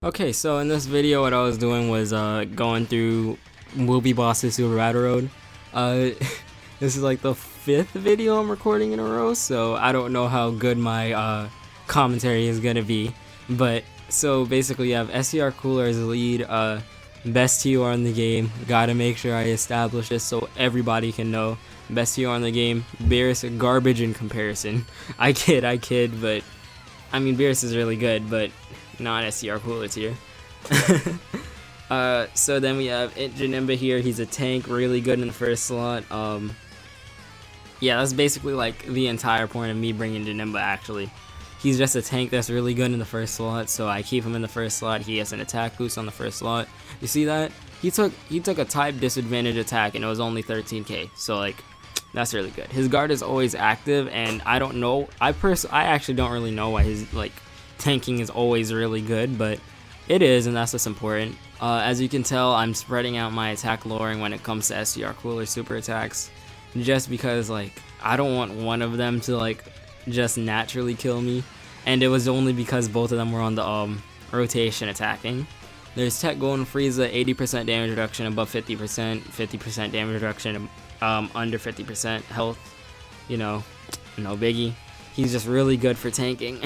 Okay, so in this video what I was doing was going through Will Be Boss's Super Battle Road. This is like the 5th video I'm recording in a row, so I don't know how good my commentary is gonna be. But so basically you have STR Cooler as the lead, best TUR in the game. Gotta make sure I establish this so everybody can know. Best TUR in the game. Beerus garbage in comparison. I kid, but I mean Beerus is really good, but not STR Cooler tier. So then we have Janemba here. He's a tank, really good in the first slot. Yeah, that's basically like the entire point of me bringing Janemba. Actually, he's just a tank that's really good in the first slot, so I keep him in the first slot. He has an attack boost on the first slot. You see that? He took a type disadvantage attack and it was only 13k. So like, that's really good. His guard is always active, and I don't know. I actually don't really know why his like tanking is always really good, but it is, and that's what's important. As you can tell, I'm spreading out my attack lowering when it comes to STR Cooler super attacks, just because like I don't want one of them to like just naturally kill me, and it was only because both of them were on the rotation attacking. There's Tech Golden Frieza, 80% damage reduction above 50%, 50% damage reduction under 50% health. You know, no biggie. He's just really good for tanking.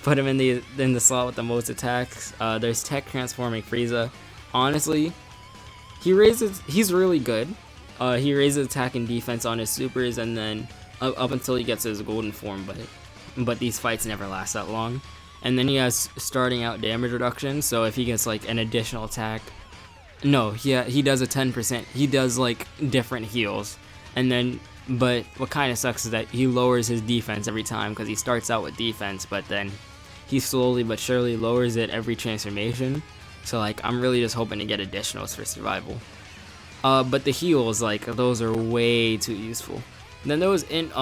Put him in the slot with the most attacks. There's Tech Transforming Frieza. Honestly, he's really good. He raises attack and defense on his supers, and then up until he gets his golden form, but these fights never last that long. And then he has starting out damage reduction, so if he gets like an additional attack, no, yeah, he does a 10%. He does like different heals, and then but what kind of sucks is that he lowers his defense every time because he starts out with defense, but then he slowly but surely lowers it every transformation. So like I'm really just hoping to get additionals for survival. But the heals, like those are way too useful. Then there was Int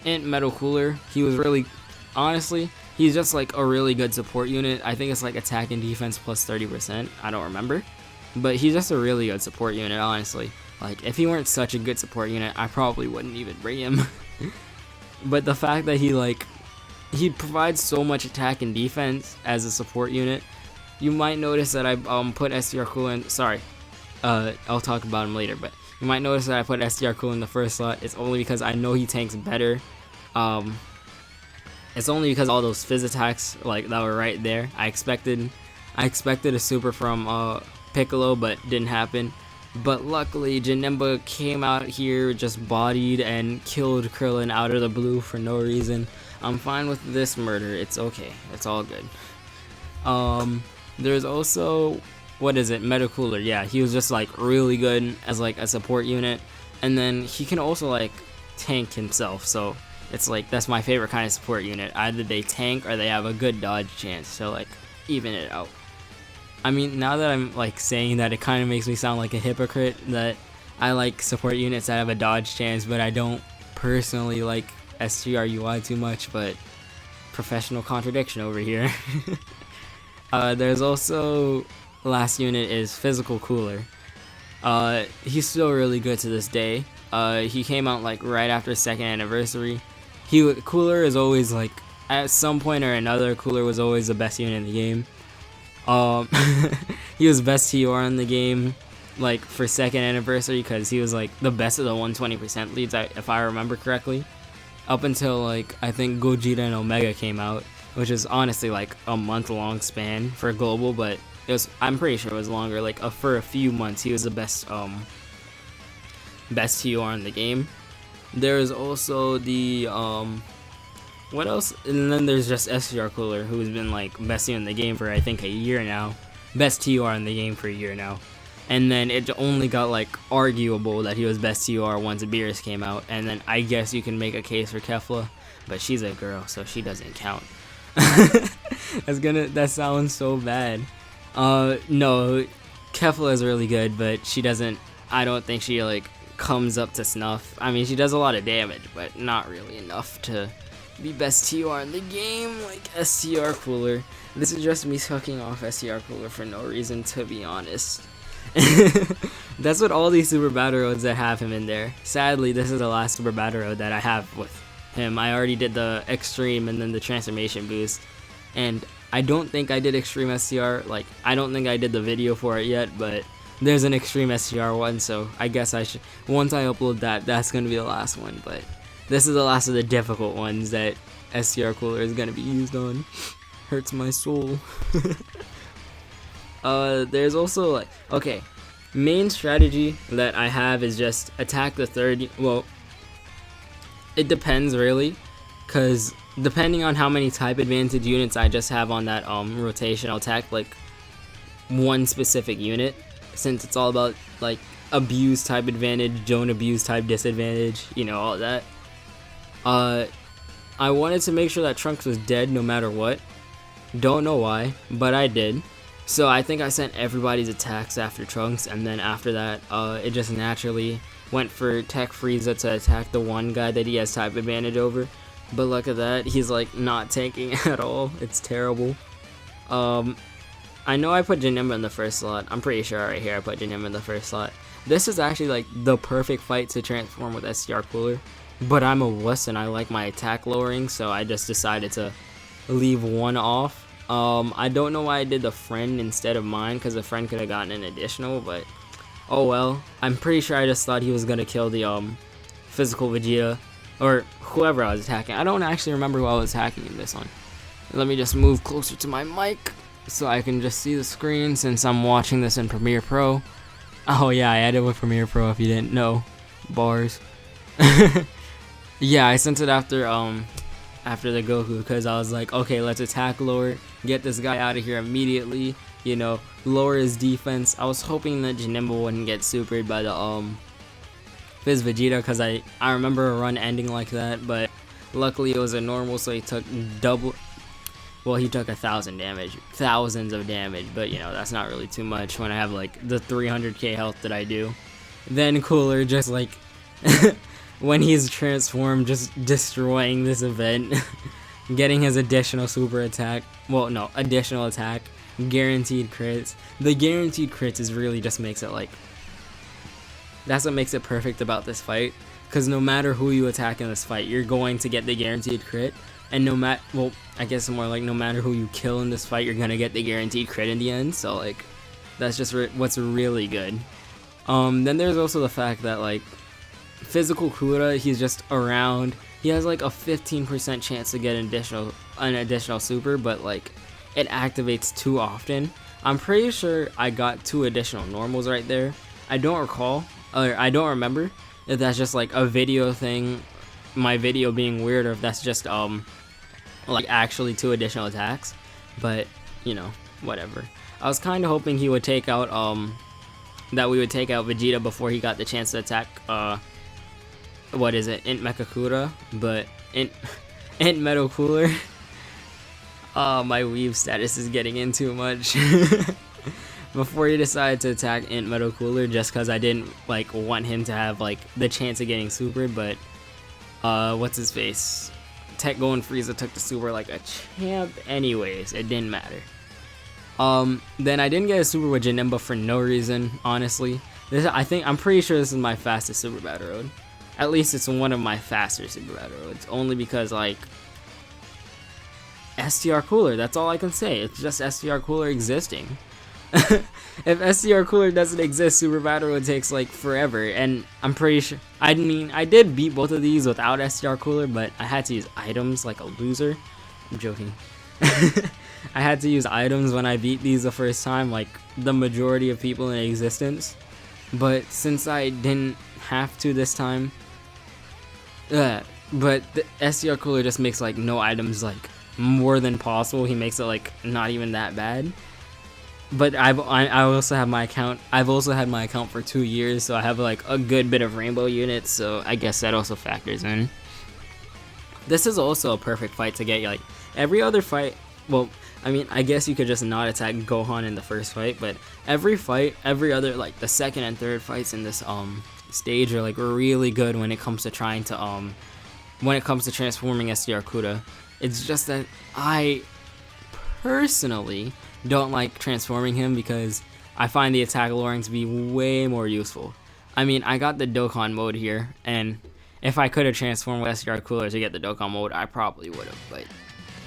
Metal Cooler. He was really, honestly, he's just like a really good support unit. I think it's like attack and defense plus 30%. I don't remember, but he's just a really good support unit, honestly. Like if he weren't such a good support unit, I probably wouldn't even bring him. But the fact that he provides so much attack and defense as a support unit. You might notice that I put STR Cooler in, sorry, I'll talk about him later, but you might notice that I put STR Cooler in the first slot. It's only because I know he tanks better. It's only because all those fizz attacks like that were right there. I expected a super from Piccolo, but didn't happen. But luckily Janemba came out here, just bodied and killed Krillin out of the blue for no reason. I'm fine with this murder. It's okay. It's all good. There's also, what is it? Metal Cooler. Yeah, he was just like really good as like a support unit, and then he can also like tank himself. So it's like that's my favorite kind of support unit. Either they tank or they have a good dodge chance to like even it out. I mean, now that I'm like saying that, it kind of makes me sound like a hypocrite that I like support units that have a dodge chance, but I don't personally like STR UI too much. But professional contradiction over here. There's also, last unit is Physical Cooler. He's still really good to this day. He came out like right after 2nd anniversary. Cooler is always like, at some point or another, Cooler was always the best unit in the game. He was best TUR in the game like for 2nd anniversary because he was like the best of the 120% leads, if I remember correctly, up until like I think Gogeta and Omega came out, which is honestly like a month-long span for global, but it was, I'm pretty sure it was longer. Like for a few months he was the best TUR in the game. There's also the what else? And then there's just STR Cooler, who's been like best TUR in the game for I think a year now. Best TUR in the game for a year now. And then it only got like arguable that he was best TUR once Beerus came out. And then I guess you can make a case for Kefla, but she's a girl, so she doesn't count. That sounds so bad. No, Kefla is really good, but she doesn't, I don't think she like comes up to snuff. I mean, she does a lot of damage, but not really enough to be best TUR in the game like STR Cooler. This is just me sucking off STR Cooler for no reason, to be honest. That's what all these Super Battle Roads that have him in there. Sadly, this is the last Super Battle Road that I have with him. I already did the extreme and then the transformation boost, and I don't think I did Extreme STR, like, I don't think I did the video for it yet, but there's an Extreme STR one, so I guess I should, once I upload that, that's gonna be the last one, but this is the last of the difficult ones that STR Cooler is gonna be used on. Hurts my soul. There's also, like, okay, main strategy that I have is just attack the third, well, it depends really, because depending on how many type advantage units I just have on that rotation, I'll attack like one specific unit, since it's all about like abuse type advantage, don't abuse type disadvantage, you know, all that. I wanted to make sure that Trunks was dead no matter what. Don't know why, but I did. So I think I sent everybody's attacks after Trunks, and then after that, it just naturally went for Tech Frieza to attack the one guy that he has type advantage over. But look at that, he's like not tanking at all. It's terrible. I know I put Janemba in the first slot. I'm pretty sure right here I put Janemba in the first slot. This is actually like the perfect fight to transform with STR Cooler. But I'm a wuss and I like my attack lowering, so I just decided to leave one off. I don't know why I did the friend instead of mine, because the friend could have gotten an additional, but oh well. I'm pretty sure I just thought he was gonna kill the physical Vegeta, or whoever I was attacking. I don't actually remember who I was attacking in this one. Let me just move closer to my mic so I can just see the screen, since I'm watching this in Premiere Pro. Oh yeah, I added with Premiere Pro if you didn't know. Bars. Yeah, I sent it after the Goku, because I was like, okay, let's attack lower, get this guy out of here immediately, you know, lower his defense. I was hoping that Janemba wouldn't get supered by the Fizz Vegeta, because I remember a run ending like that, but luckily it was a normal, so he took double, well, he took 1,000 damage, thousands of damage, but you know, that's not really too much when I have like the 300k health that I do. Then Cooler just like when he's transformed, just destroying this event, getting his additional super attack, well no, additional attack, guaranteed crits. The guaranteed crits is really just makes it like, that's what makes it perfect about this fight, because no matter who you attack in this fight, you're going to get the guaranteed crit, and no matter, well, I guess more like no matter who you kill in this fight, you're gonna get the guaranteed crit in the end, so like, that's just what's really good. Then there's also the fact that like, physical Kura, he's just around, he has like a 15% chance to get an additional super, but like, it activates too often. I'm pretty sure I got 2 additional normals right there. I don't recall, or I don't remember if that's just like a video thing, my video being weird, or if that's just like actually 2 additional attacks, but you know, whatever. I was kind of hoping he would take out that we would take out Vegeta before he got the chance to attack what is it, Int Mechakura, but Int Metal Cooler. My weave status is getting in too much. Before he decided to attack Int Metal Cooler, just because I didn't like want him to have like the chance of getting supered, but what's his face, Tech Go and Frieza took the super like a champ anyways, it didn't matter. Then I didn't get a super with Janemba for no reason, honestly. I'm pretty sure this is my fastest Super Battle Road. At least it's one of my faster Super Battle Roads, only because like, STR Cooler, that's all I can say. It's just STR Cooler existing. If STR Cooler doesn't exist, Super Battle Road takes like forever, and I'm pretty sure, I mean, I did beat both of these without STR Cooler, but I had to use items like a loser. I'm joking. I had to use items when I beat these the first time, like the majority of people in existence. But since I didn't have to this time, but the STR Cooler just makes like no items like more than possible. He makes it like not even that bad. But I also have my account. I've also had my account for 2 years, so I have like a good bit of rainbow units. So I guess that also factors in. This is also a perfect fight to get like every other fight. Well, I mean, I guess you could just not attack Gohan in the first fight, but every fight, every other like the second and third fights in this stage are like really good when it comes to trying to when it comes to transforming STR Kuda. It's just that I personally don't like transforming him because I find the attack lowering to be way more useful. I mean, I got the Dokkan mode here, and if I could have transformed with STR Cooler to get the Dokkan mode, I probably would have, but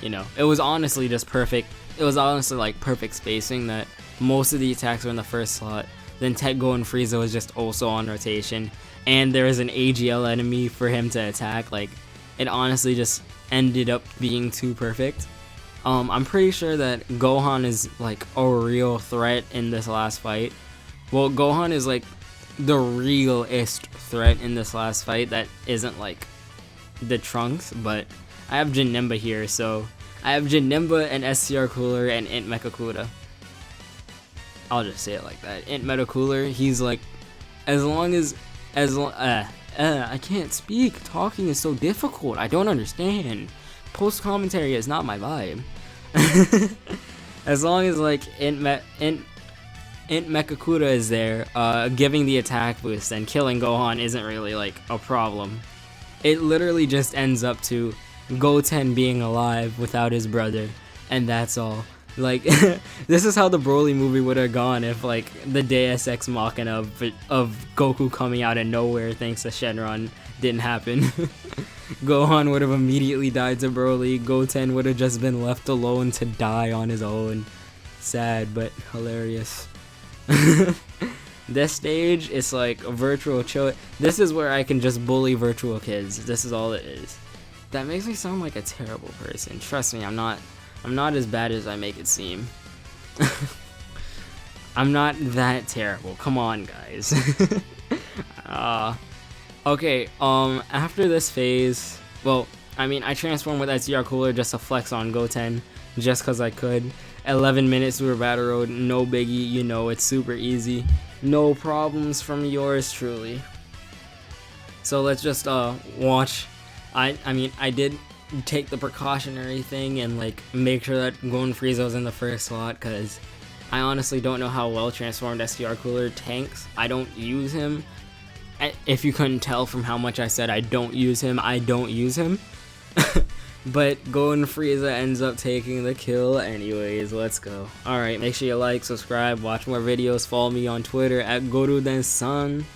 you know, it was honestly just perfect. it was honestly like perfect spacing that most of the attacks were in the first slot. Then Tech Gohan Frieza was just also on rotation, and there was an AGL enemy for him to attack. Like, it honestly just ended up being too perfect. I'm pretty sure that Gohan is like a real threat in this last fight. Well, Gohan is like the realest threat in this last fight that isn't like the Trunks, but I have Janemba here, so I have Janemba and STR Cooler and Int Mecha Kuda. I'll just say it like that. Int Mecha Cooler, he's like, I can't speak. Talking is so difficult. I don't understand. Post commentary is not my vibe. As long as like Int Mecha Kuda is there, giving the attack boost and killing Gohan isn't really like a problem. It literally just ends up to Goten being alive without his brother, and that's all. Like, this is how the Broly movie would have gone if like the Deus Ex Machina of Goku coming out of nowhere thanks to Shenron didn't happen. Gohan would have immediately died to Broly. Goten would have just been left alone to die on his own. Sad, but hilarious. This stage, it's like a virtual chill. This is where I can just bully virtual kids. This is all it is. That makes me sound like a terrible person. Trust me, I'm not as bad as I make it seem. I'm not that terrible. Come on, guys. Okay, after this phase, well, I mean, I transformed with SBR Cooler just to flex on Goten, just cause I could. 11 minutes through a battle road, no biggie, you know, it's super easy. No problems from yours truly. So let's just watch. I mean, I did take the precautionary thing and like make sure that Gohan Frieza was in the first slot, cause I honestly don't know how well transformed STR Cooler tanks. I don't use him. If you couldn't tell from how much I said I don't use him, I don't use him. But Gohan Frieza ends up taking the kill anyways. Let's go. Alright, make sure you like, subscribe, watch more videos, follow me on Twitter at Goruden-san.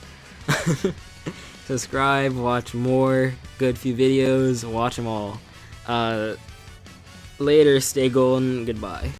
Subscribe, watch more good few videos, watch them all. Later, stay golden, goodbye.